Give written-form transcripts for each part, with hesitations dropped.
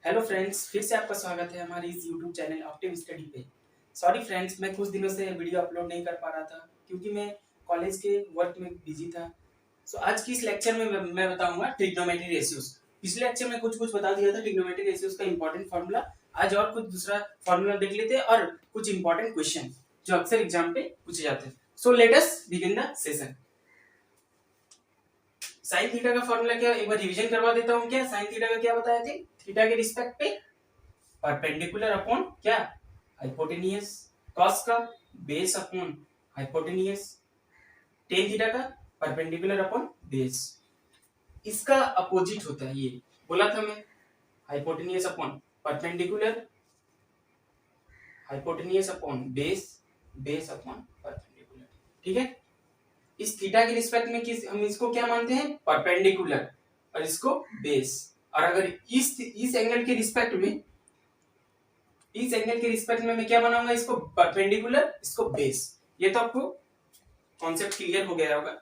Hello friends, फिर से आपका स्वागत है हमारे इस यूट्यूब चैनल ऑप्टिव स्टडी पे। सॉरी फ्रेंड्स, मैं कुछ दिनों से वीडियो अपलोड नहीं कर पा रहा था क्योंकि मैं कॉलेज के वर्क में बिजी था। सो आज की इस लेक्चर में मैं बताऊंगा ट्रिग्नोमेट्री रेशियोज। पिछले लेक्चर में कुछ बता दिया था ट्रिग्नोमेट्री रेशियोज का इंपॉर्टेंट फार्मूला। आज और कुछ दूसरा फार्मूला देख लेते हैं और कुछ इंपॉर्टेंट क्वेश्चन जो अक्सर एग्जाम पे पूछे जाते हैं। So let us begin the session. Sine theta का फॉर्मूला क्या, एक बार रिवीजन करवा देता हूं। क्या साइन थीटा का क्या बताया थे? थीटा के रिस्पेक्ट पे परपेंडिकुलर अपॉन क्या, हाइपोटेनियस। कॉस का base upon hypotenuse. Tan theta का परपेंडिकुलर अपॉन बेस। इसका अपोजिट होता है, ये बोला था मैं, hypotenuse upon perpendicular, hypotenuse upon base, base upon perpendicular. ठीक है। इस थीटा के रिस्पेक्ट में किस हम इसको क्या मानते हैं? परपेंडिकुलर, और इसको बेस। और अगर इस एंगल के रिस्पेक्ट में, इस एंगल के रिस्पेक्ट में मैं क्या बनाऊंगा? इसको परपेंडिकुलर, इसको बेस। ये तो आपको कॉन्सेप्ट क्लियर हो गया होगा।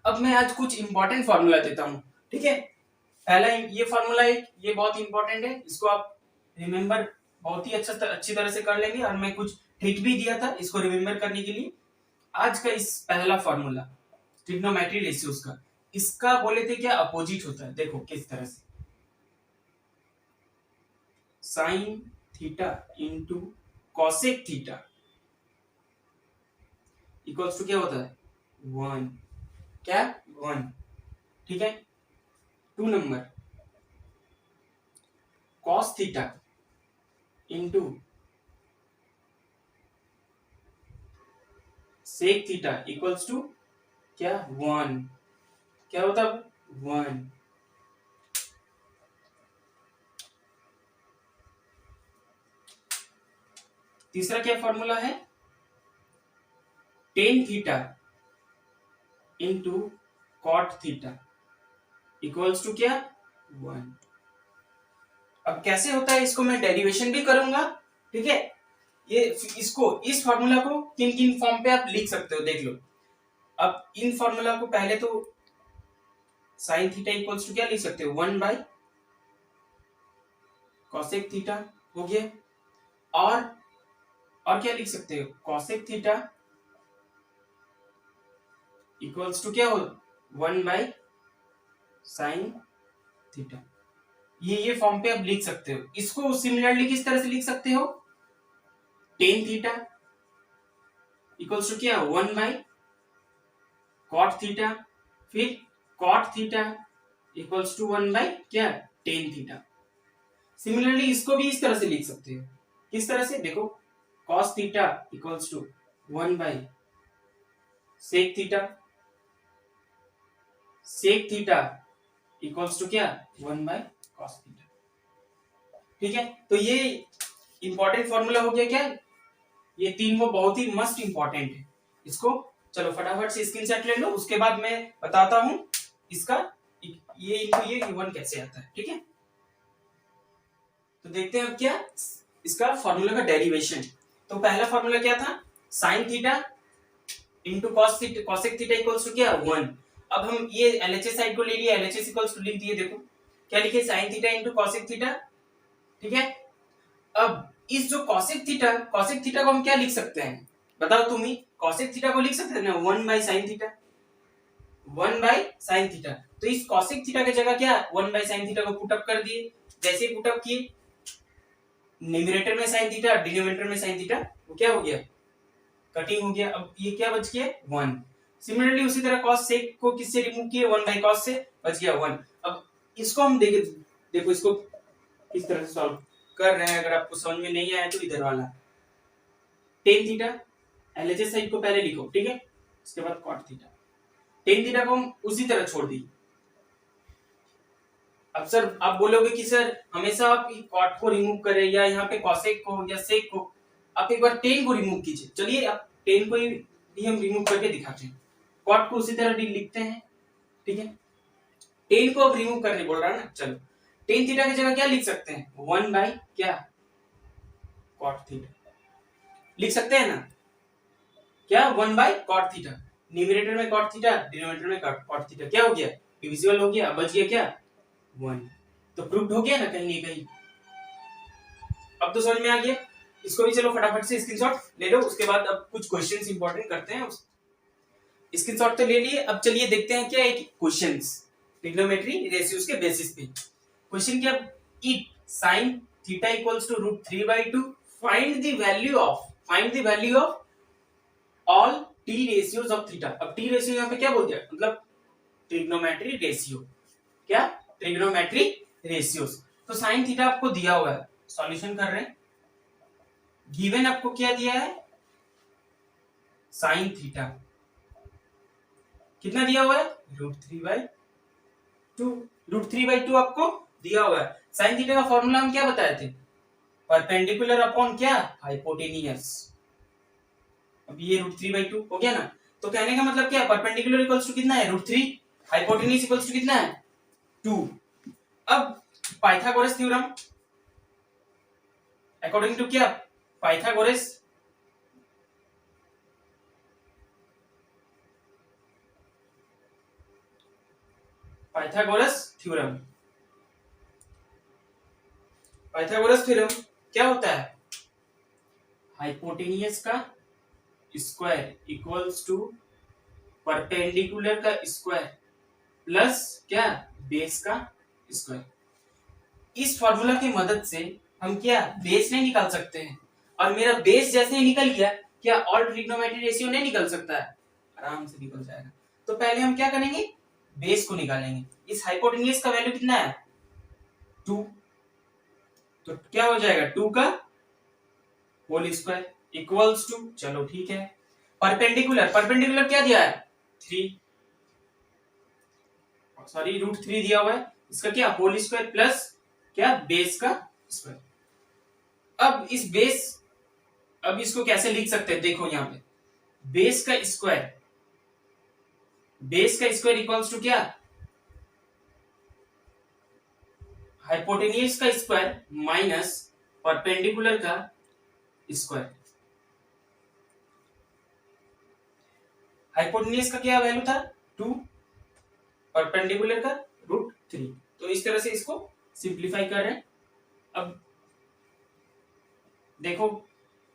अब मैं आज कुछ इंपॉर्टेंट फार्मूला देता हूं। ठीक है। पहला ये फार्मूला ये बहुत इंपॉर्टेंट है, इसको आप रिमेंबर बहुत ही अच्छी तरह से कर लेंगे। और मैं कुछ ट्रिक भी दिया था इसको रिमेंबर करने के लिए। आज का इस पहला फार्मूला ट्रिग्नोमेट्री रेशियोज का, इसका बोले थे क्या, अपोजिट होता है। देखो किस तरह से, sine theta into cosec theta equals to क्या होता है? 1। क्या? 1। ठीक है। 2 number, cos theta into sec theta equals to क्या? 1। क्या होता है? 1। तीसरा क्या फॉर्मूला है? Tan theta into cot theta equals to क्या? 1। अब कैसे होता है इसको मैं डेरिवेशन भी करूंगा। ठीक है। ये इसको, इस फॉर्मूला को किन किन फॉर्म पे आप लिख सकते हो देख लो। अब इन फॉर्मूला को पहले तो साइन थीटा इक्वल्स टू क्या लिख सकते हो? 1 बाई कॉसेक थीटा हो गया। और क्या लिख सकते हो? कॉसेक थीटा इक्वल्स टू क्या हो? 1 बाई साइन थीटा। ये फॉर्म पे आप लिख सकते हो। इसको सिमिलरली किस तरह से लिख सकते हो? टेन थीटा इक्वल्स टू क्या? 1 बाई कॉट थीटा। फिर cot theta equals to 1 by क्या? Tan theta. सिमिलरली इसको भी इस तरह से लिख सकते हो। किस तरह से? देखो, cos theta equals to 1 by sec theta. Sec theta equals to क्या? 1 बाई cos थीटा। ठीक है। तो ये इंपॉर्टेंट फॉर्मूला हो गया। क्या? ये तीन वो बहुत ही मस्ट इंपॉर्टेंट है। इसको चलो फटाफट से स्क्रीनशॉट ले लो, उसके बाद मैं बताता हूं इसका ये वन कैसे आता है। ठीक है। तो देखते हैं अब क्या इसका फॉर्मूला का डेरिवेशन। तो पहला फॉर्मूला क्या था? Sine theta into cos theta, cosec theta equals to क्या? 1। अब हम ये एलएचएस साइड को ले लिया, एलएचएस इक्वल्स टू लिख दिए। देखो क्या लिखे? Sign theta into cosec theta. ठीक है। अब इस जो कॉसेक थीटा को हम क्या लिख सकते हैं? बताओ तुम ही। कॉसेक थीटा को लिख सकते हैं ना 1 by sine theta. 1 by sine theta. तो इस कॉसेक थीटा की जगह क्या? 1 बाई साइन थीटा को पुटअप कर दिए। जैसे पुटअप किए, न्यूमरेटर में साइन थीटा, डिनोमिनेटर में साइन थीटा, वो क्या हो गया? कटिंग हो गया। अब ये क्या बच गया? 1। सिमिलरली उसी तरह cos सेक को किससे रिमूव किए? 1 बाई cos से, बच गया 1। अब इसको हम देखो इसको किस तरह से सॉल्व कर रहे हैं। अगर आपको समझ में नहीं आया तो इधर वाला टेन थीटा, एलएचएस साइड को पहले लिखो। ठीक है। उसके बाद cot थीटा। टेन थीटा को हम उसी तरह छोड़ दी। अब सर आप बोलोगे कि सर हमेशा आप कॉट को रिमूव करें या यहाँ पे कॉसेक को या सेक को, आप एक बार टेन को रिमूव कीजिए। चलिए आप टेन को ही हम रिमूव करके दिखाते हैं। कॉट को उसी तरह लिखते हैं। ठीक है। टेन को अब रिमूव करने बोल रहा है ना। चलो टेन थीटा की जगह क्या लिख सकते हैं? 1 बाई क्या? कॉट थीटा लिख सकते हैं ना। क्या? 1 बाई कॉट थीटा। न्यूमरेटर में कॉट थीटा, डिनोमिनेटर में कॉट थीटा। क्या हो गया? डिविजिबल हो गया, बच गया क्या? 1। तो प्रूव्ड हो गया ना कहीं नहीं कहीं। अब तो समझ में आ गया। इसको भी चलो फटाफट से स्क्रीनशॉट ले लो, उसके बाद अब कुछ क्वेश्चंस इंपॉर्टेंट करते हैं। स्क्रीनशॉट तो ले लिए, अब चलिए देखते हैं क्या एक क्वेश्चंस ट्रिग्नोमेट्री रेशियोज के बेसिस पे। क्वेश्चन क्या, if sin theta equals to √3/2 find the value of all T ratios of theta. अब टी रेशियो यहाँ पे क्या बोल दिया, मतलब ट्रिग्नोमेट्री रेशियो, क्या ट्रिग्नोमेट्री रेशियोज। तो साइन थीटा आपको दिया हुआ है, सॉल्यूशन कर रहे हैं। गिवन आपको क्या दिया है, साइन थीटा कितना दिया हुआ है, √3/2। √3/2 आपको दिया हुआ है। साइन थीटा का फॉर्मूला हम क्या बताए थे, परपेंडिकुलर अपॉन क्या, हाइपोटेनियस। अब ये √3/2 हो गया ना। तो कहने का मतलब क्या, परपेंडिकुलर इक्वल्स टू कितना है, √3, हाइपोटेनियस इक्वल्स टू कितना है, 2। अब पाइथागोरस थ्योरम अकॉर्डिंग टू क्या, पाइथागोरस थ्योरम क्या होता है, हाइपोटेनियस का स्क्वायर इक्वल्स टू परपेंडिकुलर का स्क्वायर प्लस क्या, बेस का स्क्वायर। इस फॉर्मूला की मदद से हम क्या, बेस नहीं निकाल सकते हैं। और मेरा बेस जैसे ही निकल गया, क्या ऑल ट्रिग्नोमेट्री रेशियो नहीं निकल सकता है, आराम से निकल जाएगा। तो पहले हम क्या करेंगे, बेस को निकालेंगे। इस हाइपोटेनियस का वैल्यू कितना है, 2। तो क्या हो जाएगा, 2 का होल स्क्वायर इक्वल्स टू, चलो ठीक है, परपेंडिकुलर क्या दिया है, 3, सॉरी √3 दिया हुआ है, इसका क्या होल स्क्वायर प्लस क्या, बेस का स्क्वायर। अब अब इसको कैसे लिख सकते हैं, देखो यहाँ पे बेस का स्क्वायर इक्वल्स टू क्या, हाइपोटेनियस का स्क्वायर माइनस परपेंडिकुलर का स्क्वायर। हाइपोटेनियस का क्या वैल्यू था, 2, परपेंडिकुलर का √3। तो इस तरह से इसको सिंप्लीफाई कर रहे हैं। अब देखो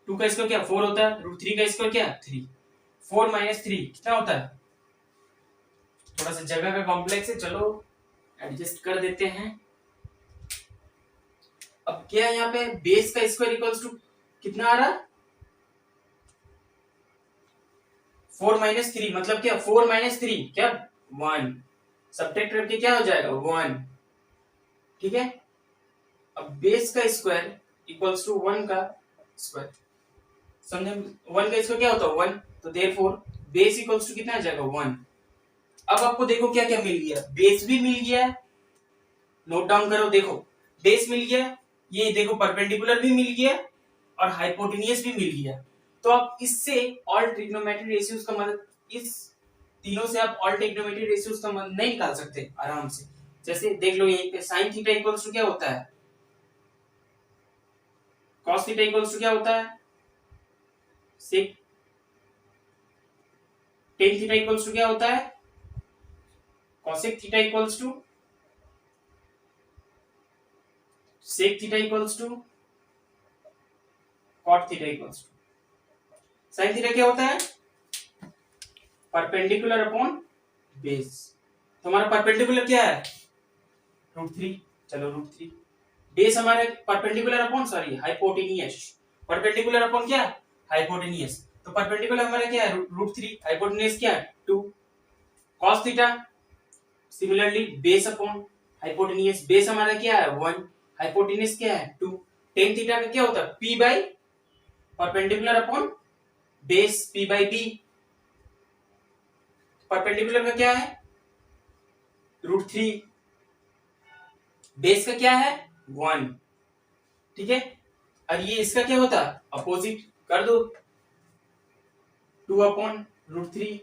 2 का स्क्वायर क्या 4 होता है, √3 का स्क्वायर क्या 3, 4 - 3 कितना होता है, थोड़ा सा जगह का कॉम्प्लेक्स है, चलो एडजस्ट कर देते हैं। अब क्या है यहाँ पे, बेस का स्क्वायर इक्वल्स टू कितना आ रहा, 4 - 3 मतलब क्या, 4 - 3 क्या 1, सब्ट्रैक्ट करके क्या हो जाएगा 1, ठीक है। अब बेस का स्क्वायर इक्वल्स टू 1 का स्क्वायर, समझे, 1 का स्क्वायर क्या होता है 1, तो देयरफॉर बेस इक्वल्स टू कितना आ जाएगा 1। अब आपको देखो क्या क्या मिल गया, बेस भी मिल गया, नोट डाउन करो, देखो बेस मिल गया, ये देखो परपेंडिकुलर भी मिल गया और हाइपोटेनियस भी मिल गया। तो आप इससे ऑल ट्रिग्नोमेट्री रेशियोज का मदद, इस तीनों से आप ऑल ट्रिग्नोमेट्री रेशियोज का मदद नहीं निकाल सकते आराम से। जैसे देख लो यहीं पे sin थीटा इक्वल्स टू क्या होता है, cos थीटा इक्वल्स टू क्या होता है, sec tan theta equals to क्या होता है, cosec theta equals to sec theta equals to cot theta equals to sin theta क्या होता है, परपेंडिकुलर अपॉन बेस। तो हमारा परपेंडिकुलर क्या है √3, चलो √3, बेस हमारे perpendicular upon sorry hypotenuse, perpendicular upon क्या, हाइपोटेनियस। तो परपेंडिकुलर हमारा क्या है √3, हाइपोटेनियस क्या है 2, cos theta similarly base upon hypotenuse, base हमारा क्या है 1, हाइपोटेनियस क्या है 2, tan थीटा का क्या होता है p by perpendicular upon base p by b, perpendicular का क्या है √3, बेस का क्या है 1, ठीक है। और ये इसका क्या होता है अपोजिट कर दो, 2 अपॉन √3,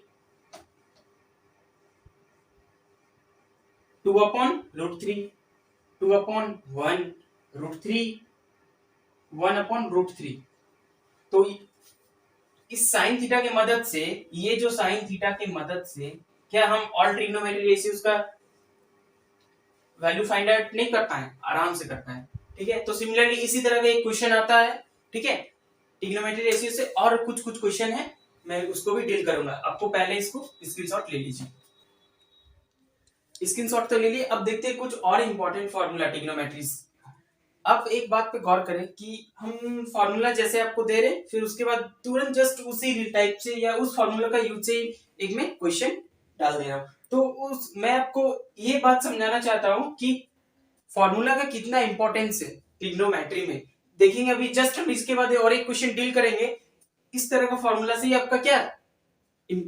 2 अपॉन √3, 2 अपॉन 1 √3, 1 अपॉन √3। तो इस साइन थीटा की मदद से, ये जो साइन थीटा की मदद से क्या हम ऑल ट्रिग्नोमेट्री रेशियोज का वैल्यू फाइंड आउट नहीं कर पाए, आराम से कर पाए। ठीक है, तो सिमिलरली इसी तरह का एक क्वेश्चन आता है। ठीक है, ट्रिग्नोमेट्री रेशियो से और कुछ कुछ क्वेश्चन है, मैं उसको भी डील करूंगा। आपको पहले इसको स्क्रीनशॉट ले लीजिए। स्क्रीनशॉट तो ले लिए, अब देखते हैं कुछ और इंपॉर्टेंट फॉर्मूला ट्रिग्नोमेट्रीज। अब एक बात पे गौर करें कि हम फॉर्मूला जैसे आपको दे रहे हैं, फिर उसके बाद तुरंत जस्ट उसी टाइप से या उस फॉर्मूला का यूज से एक में क्वेश्चन डाल दे रहा हूं। तो उस मैं आपको ये बात समझाना चाहता हूं कि फॉर्मूला का कितना इंपॉर्टेंस है ट्रिग्नोमेट्री में। देखेंगे अभी जस्ट हम इसके बाद और एक क्वेश्चन डील करेंगे, इस तरह का फॉर्मूला से ही आपका क्या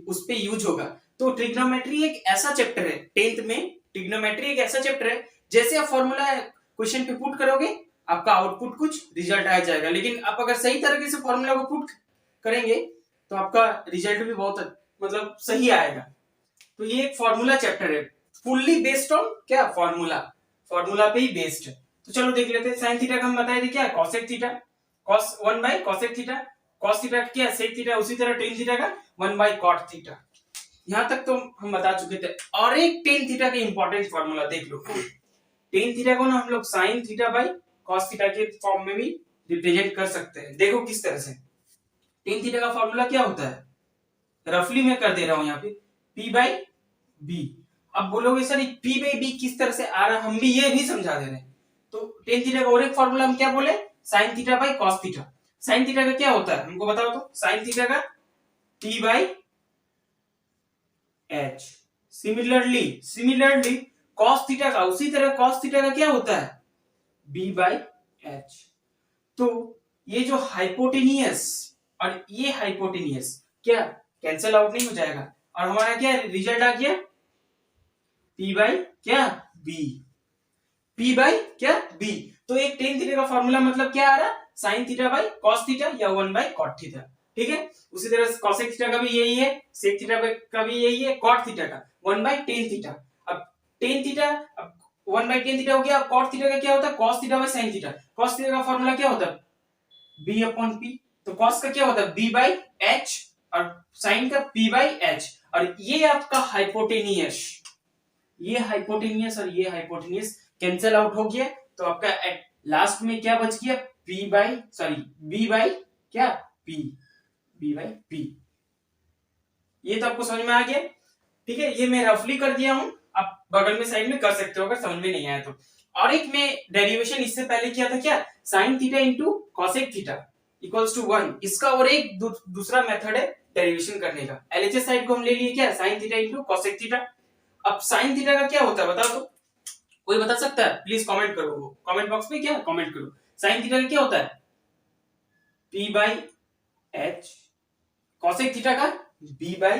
उस पे यूज होगा। तो ट्रिग्नोमेट्री एक ऐसा चैप्टर है 10th में, ट्रिग्नोमेट्री एक ऐसा चैप्टर है जैसे आप फॉर्मूला क्वेश्चन पे पुट करोगे आपका आउटपुट कुछ रिजल्ट आ जाएगा, लेकिन आप अगर सही तरीके से फॉर्मूला को पुट करेंगे तो आपका रिजल्ट भी बहुत मतलब सही आएगा। तो ये एक फॉर्मूला चैप्टर है, फुल्ली बेस्ड ऑन क्या फॉर्मूला पे ही बेस्ड है। तो चलो देख लेते हैं। साइन थीटा का हम बताए थे क्या, cosec theta, cos 1 bye cosec theta, cos theta क्या सेक थीटा, उसी तरह टेन थीटा का 1 बाय कॉट थीटा। यहां तक तो हम बता चुके थे। और एक टेन थीटा का इंपॉर्टेंट फॉर्मूला देख लो। टेन थीटा को ना हम लोग sine theta by cos theta के फॉर्म में भी रिप्रेजेंट कर सकते हैं। देखो किस तरह से। टेन थीटा का फॉर्मूला क्या होता है, रफली मैं कर दे रहा हूं यहाँ पे, P बाई बी। अब बोलोगे सर P बाई बी किस तरह से आ रहा है, हम भी ये भी समझा दे रहे हैं। तो टेन थीटा का और एक फॉर्मूला हम क्या बोले, sign theta by cos theta. Sine theta का क्या होता है हमको बताओ तो, साइन थीटा का T by H. Similarly cos theta का उसी तरह कॉस थीटा का क्या होता है, B बाई एच। तो ये जो हाइपोटेनियस और ये हाइपोटेनियस क्या कैंसिल आउट नहीं हो जाएगा, और हमारा क्या रिजल्ट आ गया P बाई क्या B, P बाई क्या B। तो एक टेन थीटा का फॉर्मूला मतलब क्या आ रहा, sign theta by cos theta या 1 बाई कॉट थीटा। ठीक है, उसी तरह कॉसेक थीटा का भी यही है, सेक थीटा का भी यही है, कॉट थीटा का 1 बाई टेन थीटा। अब टेन थीटा, अब 1 बाई टेन थीटा हो गया। कॉट थीटा का क्या होता है, cos theta by sine theta. Cos theta का फॉर्मूला क्या होता है, B अपॉन P। तो कॉस का क्या होता है, B बाई H, और साइन का P बाई H। और ये आपका हाइपोटेनियस, ये हाइपोटेनियस और ये हाइपोटेनियस कैंसिल आउट हो गया। तो आपका लास्ट में क्या बच गया, B बाई क्या P, B बाई P। ये तो आपको समझ में आ गया। ठीक है, ये मैं रफली कर दिया हूं, आप बगल में साइड में कर सकते हो अगर समझ में नहीं आया तो। और एक में डेरिवेशन इससे पहले किया था क्या, sine theta into cosec theta equals to 1। इसका और एक दूसरा मेथड है डेरिवेशन करने का। एलएचएस साइड को हम ले लिए क्या, sine theta into cosec theta. अब साइन थीटा का क्या होता है बताओ तो, कोई बता सकता है, प्लीज कमेंट करो, कमेंट बॉक्स में क्या कमेंट करो। साइन थीटा का क्या होता है, P by H. Cosec theta का B बाई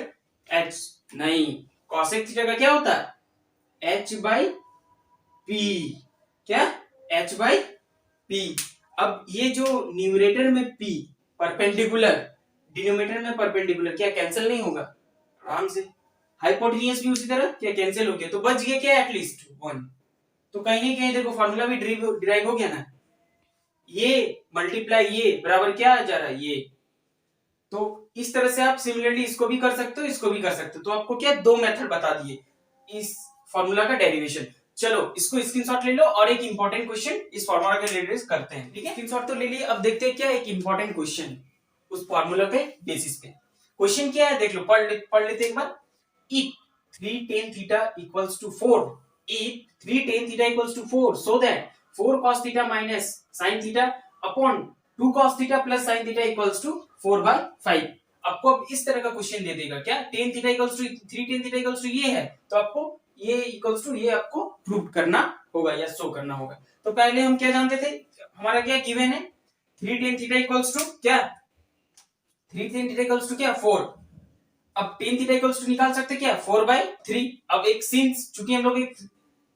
एच। नहीं, कॉसेक थीटा का क्या होता है, H बाई P। क्या, H बाई P। अब ये जो न्यूमरेटर में P परपेंडिकुलर, डिनोमिनेटर में परपेंडिकुलर, क्या कैंसिल नहीं होगा आराम से। हाइपोटेनियस भी उसी तरह क्या कैंसिल हो गया, तो बच गया क्या एटलीस्ट 1। तो कहीं नहीं कहीं देखो फॉर्मूला भी डिराइव हो गया ना, ये मल्टीप्लाई ये बराबर क्या आ जा रहा है ये। तो इस तरह से आप सिमिलरली इसको भी कर सकते हो, इसको भी कर सकते हो। तो आपको क्या दो मेथड बता दिए इस फॉर्मूला का डेरिवेशन। चलो इसको स्क्रीनशॉट ले लो और एक इंपॉर्टेंट क्वेश्चन इस फॉर्मूला के रिलेटेड करते हैं। ठीक है, स्क्रीनशॉट तो ले लिए, अब देखते हैं क्या एक इंपॉर्टेंट क्वेश्चन उस फॉर्मूला पे बेसिस पे। क्वेश्चन क्या है देख लो, पढ़ लेते एक बार। If 3 tan theta equals to 4, if 3 tan theta equals to 4, so that 4 cos theta minus sin theta upon 2 cos theta plus sin theta equals to 4 by 5। आपको अब इस तरह का क्वेश्चन दे देगा क्या, tan theta equals to 3 tan theta equals to ये है, तो आपको ये equals to ये आपको प्रूव करना होगा या शो करना होगा। तो पहले हम क्या जानते थे, हमारा क्या गिवन है, 3 tan theta equals to क्या, 3 tan theta equals to क्या 4। अब टेन थीटा इक्वल्स टू निकाल सकते क्या, 4/3। अब एक सिंस चूंकि हम लोग एक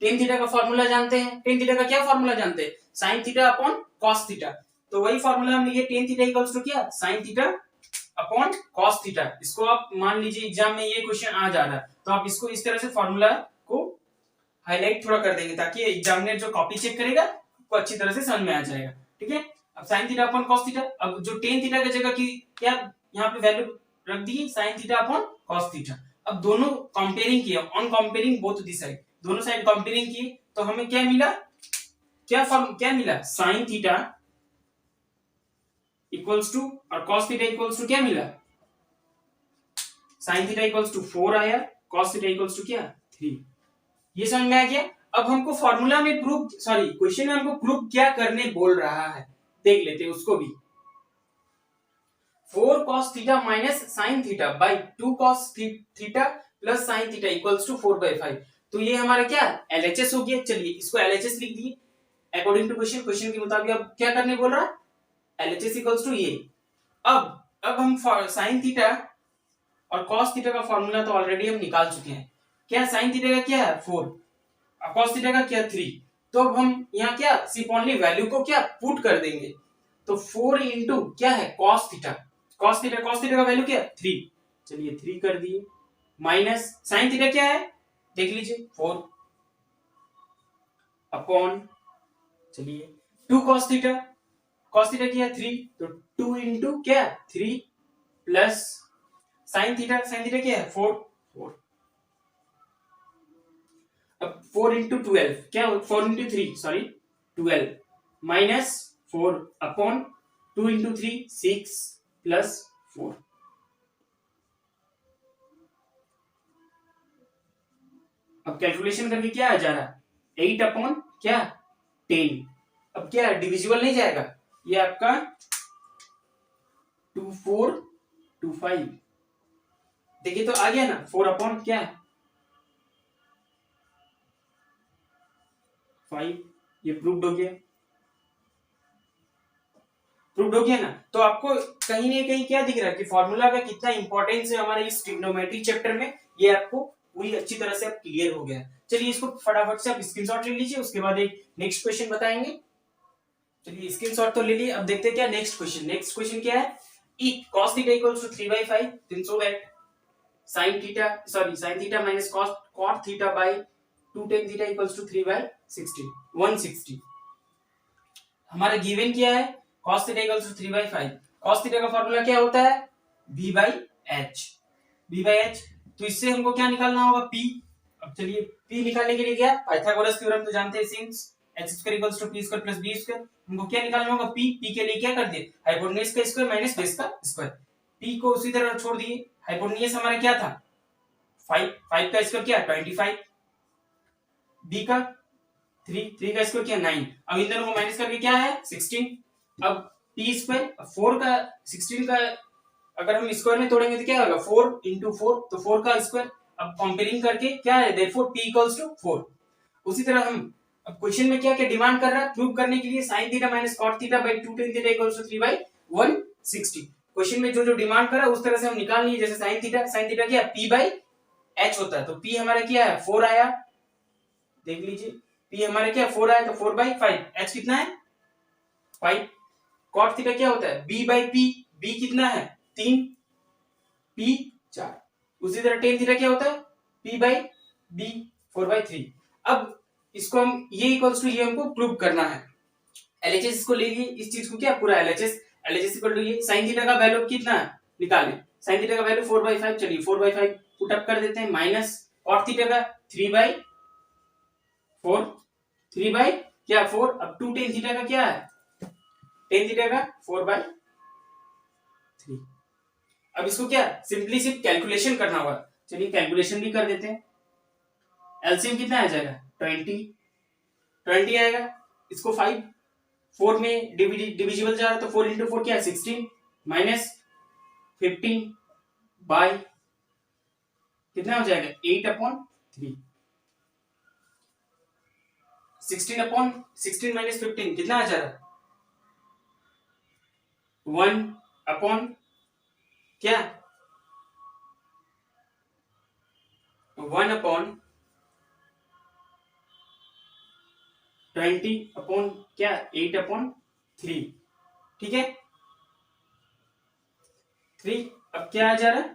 टेन थीटा का फॉर्मूला जानते हैं, टेन थीटा का क्या फॉर्मूला जानते हैं, sign theta upon cos theta. तो वही फॉर्मूला हम लिखे टेन थीटा इक्वल्स टू क्या, sine theta upon cos theta. इसको आप मान लीजिए एग्जाम में ये क्वेश्चन आ जा रहा है, तो आप इसको इस तरह से फॉर्मूला को हाईलाइट थोड़ा कर देंगे ताकि एग्जामिनर जो कॉपी चेक करेगा वो अच्छी तरह से समझ में आ जाएगा। ठीक है, अब sign theta upon cos theta, अब जो टेन थीटा की जगह की क्या यहाँ पे वैल्यू रख दी sine theta upon cos theta. अब दोनों कंपेयरिंग किया, on comparing both the side, दोनों साइड कंपेयरिंग किए तो हमें क्या मिला, क्या मिला, साइन थीटा इक्वल्स टू और कॉस थीटा इक्वल्स टू क्या मिला, साइन थीटा इक्वल्स टू 4 आया, कॉस थीटा इक्वल्स टू क्या 3। ये समझ में आ गया। अब हमको फॉर्मूला में प्रूव, सॉरी क्वेश्चन में हमको प्रूव क्या करने बोल रहा है, देख लेते हैं उसको भी। 4 cos theta minus sine theta by 2 cos theta plus sine theta equals to 4/5। तो ये हमारा क्या LHS हो गया। चलिए इसको LHS लिख दिए अकॉर्डिंग टू क्वेश्चन के मुताबिक। अब क्या करने बोल रहा है, LHS इक्वल्स टू ये। अब हम साइन थीटा और cos थीटा का फॉर्मूला तो ऑलरेडी हम निकाल चुके हैं। क्या साइन थीटा का क्या है 4 और cos थीटा का क्या 3। तो अब हम यहाँ क्या सिर्फ ओनली वैल्यू को क्या पुट कर देंगे। तो 4 इंटू क्या है cos थीटा का वैल्यू क्या 3, चलिए 3 कर दिए, माइनस साइन थीटा क्या है देख लीजिए 4 अपॉन, चलिए 2 cos थीटा क्या है 3, तो 2 इंटू क्या 3 प्लस साइन थीटा क्या है 4। अब 4 इंटू 12 क्या, 4 into 3 sorry 12 minus 4 upon 2 into 3 6 plus 4। अब कैलकुलेशन करके क्या आ जा रहा है 8 अपॉन क्या 10। अब क्या डिविजिबल नहीं जाएगा, ये आपका 2425, देखिए तो आ गया ना 4 अपॉन क्या 5, ये प्रूव्ड हो गया ना। तो आपको कहीं ना कहीं क्या दिख रहा है कि फॉर्मूला का कितना इंपॉर्टेंस है हमारे इस ट्रिग्नोमेट्री चैप्टर में, ये आपको पूरी अच्छी तरह से अब क्लियर हो गया। चलिए इसको फटाफट से आप स्क्रीनशॉट ले लीजिए, उसके बाद एक नेक्स्ट क्वेश्चन बताएंगे। चलिए स्क्रीनशॉट तो ले लिए, अब देखते हैं क्या नेक्स्ट क्वेश्चन क्या है। e cos theta equals to 3/5, then so that sin theta minus cot theta by 2 tan theta equals to 3/60 160। हमारा गिवन क्या है cos theta equals to 3/5। cos theta का फार्मूला क्या होता है v/h। तो इससे हमको क्या निकालना होगा p। अब चलिए p निकालने के लिए क्या पाइथागोरस थ्योरम तो जानते हैं, since h² equals to p² plus b², हमको क्या निकालना होगा p के लिए क्या कर दिए हाइपोटेन्यूज का स्क्वायर माइनस बेस का स्क्वायर। p को उसी तरह छोड़ दिए, हाइपोटेन्यूज हमारा क्या था 5 का स्क्वायर क्या 25, b का 3 का स्क्वायर क्या 9। अब इन दोनों को माइनस करके क्या है 16। अब p स्क्वायर 4 का 16 का अगर हम स्क्वायर में तोड़ेंगे तो क्या होगा 4 इंटू 4, तो 4 का स्क्वायर। अब कंपेयरिंग करके क्या है देयरफॉर p इक्वल्स टू 4। उसी तरह हम अब क्वेश्चन में क्या क्या डिमांड कर रहा है प्रूव करने के लिए sin theta minus cot theta by 2 tan theta equals to 3/160। Question में जो जो डिमांड कर रहा है उस तरह से हम निकाल लिए। जैसे sin थीटा क्या p/h होता है, तो p हमारा क्या है 4 आया, देख लीजिए p हमारे क्या 4 आया, तो 4/5, h कितना है 5। cot थीटा क्या होता है b/p, b कितना है 3, p 4। उसी तरह tan थीटा क्या होता है p/b 4/3। अब इसको हम ये इक्वल्स टू ये हमको प्रूव करना है। LHS इसको ले लिए, इस चीज को क्या पूरा LHS इक्वल टू ये sin थीटा का वैल्यू कितना है निकालें, sin थीटा का वैल्यू 4/5, चलिए 4/5 पुट अप कर देते हैं, माइनस cot थीटा का 3/4 क्या 4। अब 2 tan थीटा का क्या है tan थीटा का 4/3। अब इसको क्या सिंपली सिर्फ कैलकुलेशन करना होगा, चलिए कैलकुलेशन भी कर देते हैं। एलसीएम कितना आ जाएगा 20 आएगा, इसको 4 में डिविजिबल जा रहा है, तो 4 इंटू 4 क्या है 16 माइनस 15 बाय कितना हो जाएगा 8/3। 16 माइनस 15 कितना आ जा रहा है 1 क्या 1/20 क्या 8/3, ठीक है 3। अब क्या आ जा रहा है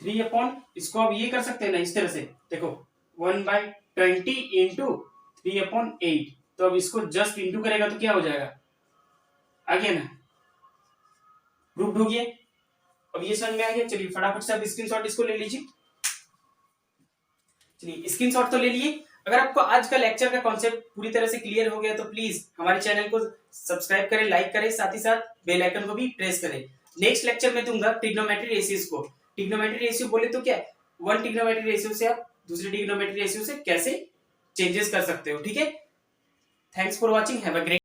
3 इसको अब ये कर सकते हैं ना इस तरह से, देखो 1/20 इंटू 3/8, तो अब इसको जस्ट इंटू करेगा तो क्या हो जाएगा आ गया ना, प्रूव्ड हो गया। अब ये समझ में आ गया, चलिए फटाफट से आप स्क्रीनशॉट इसको ले लीजिए। चलिए स्क्रीनशॉट तो ले लिए। अगर आपको आज का लेक्चर का कॉन्सेप्ट पूरी तरह से क्लियर हो गया तो प्लीज हमारे चैनल को सब्सक्राइब करें, लाइक करें, साथ ही साथ बेल आइकन को भी प्रेस करें। नेक्स्ट लेक्चर में दूंगा ट्रिग्नोमेट्री रेशियोज को। ट्रिग्नोमेट्री रेशियो बोले तो क्या, वन ट्रिग्नोमेट्री रेशियो से आप दूसरे ट्रिग्नोमेट्री रेशियो से कैसे चेंजेस कर सकते हो। ठीक है, thanks for watching, have a great